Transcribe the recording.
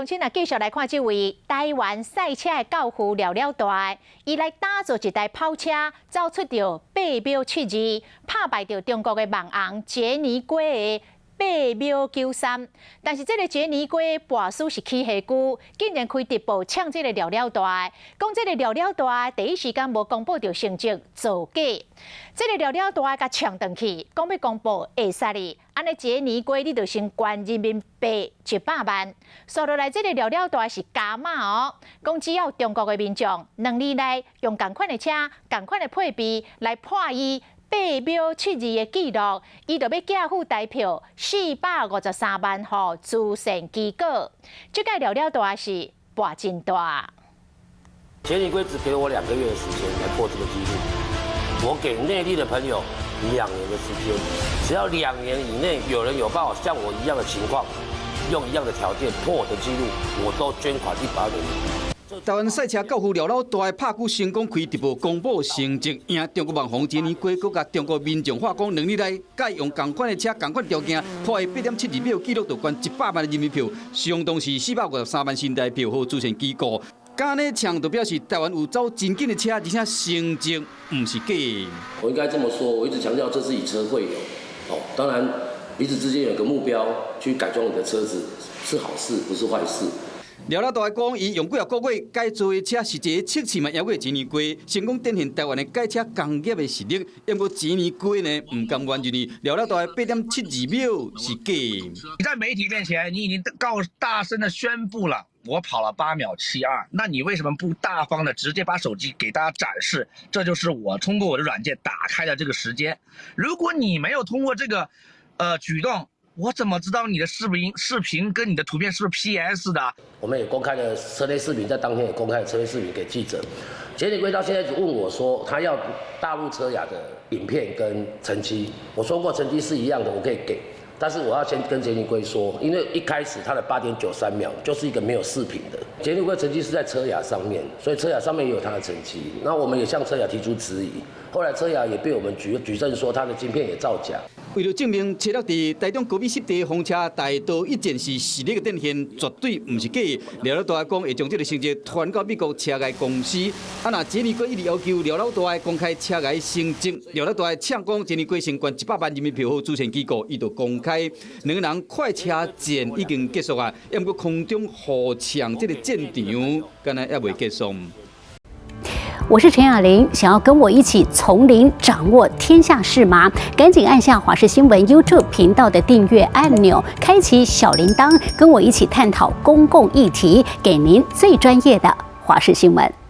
乡亲啊，继续来看这位台湾赛车的教父廖了大，伊来打造一台跑车，走出着8秒72，打败着中国的网红杰尼龟的8秒93。但是这个杰尼龟跋输是起下句，竟然开直播呛这个廖了大，讲这个廖了大第一时间无公布着成绩造假。这个廖了大甲呛转去，讲要公布会使哩。安尼杰尼龟你就先关人民币100万，说落来这个廖了大是加码哦，讲只要中国的民众2年内用同款的车、同款的配备来破伊8秒72的纪录，伊就要寄付台票453万户慈善机构。这个廖了大是博真大。杰尼龟只给我2个月的时间来破这个纪录，我给内地的朋友2年的时间，只要2年以内有人有办法像我一样的情况，用一样的条件破我的纪录，我都捐款100万人民币。台湾赛车教父廖了大拍鼓成功开直播公布成绩，赢中国网红杰尼龟，佮甲中国民众化讲2年内改用同款的车、同款条件，破的8.72秒纪录，就捐100万人民币，相当是453万新台币给慈善机构。刚呢强就表示台湾有走真紧的车，而且成绩唔是假。我应该这么说，我一直强调这是以车会友。当然彼此之间有个目标去改装你的车子是好事，不是坏事。廖了大讲，伊用几啊个月改造的车是一个测试嘛，也过杰尼龟，成功展现台湾的改车工业的实力。因过杰尼龟呢，唔甘愿就是廖了大的8.72秒是假。你在媒体面前，你已经大声的宣布了。我跑了8秒72，那你为什么不大方的直接把手机给大家展示？这就是我通过我的软件打开的这个时间。如果你没有通过这个举动，我怎么知道你的视频跟你的图片是不是 PS 的？我们也公开了车内视频，在当天也公开了车内视频给记者。杰尼龟到现在只问我说，他要大陆车雅的影片跟成绩，我说过成绩是一样的，我可以给。但是我要先跟杰尼龟说，因为一开始他的8.93秒就是一个没有视频的。杰尼龟成绩是在车雅上面，所以车雅上面也有他的成绩。那我们也向车雅提出质疑，后来车雅也被我们举证说他的晶片也造假。为了证明车辆在台中高米湿地的风车大道一件是实力的展现，绝对唔是假。廖了大讲会将这个成绩传到美国车业公司。那杰尼龟一直要求廖了大公开车业成绩，廖了大呛讲杰尼龟先捐100万人民币给慈善机构，伊就公开2个人快车战已经结束啊，不过空中互呛这个战场，敢若还未结束。我是陈雅玲，想要跟我一起从零掌握天下事吗？赶紧按下华视新闻 YouTube 频道的订阅按钮，开启小铃铛，跟我一起探讨公共议题，给您最专业的华视新闻。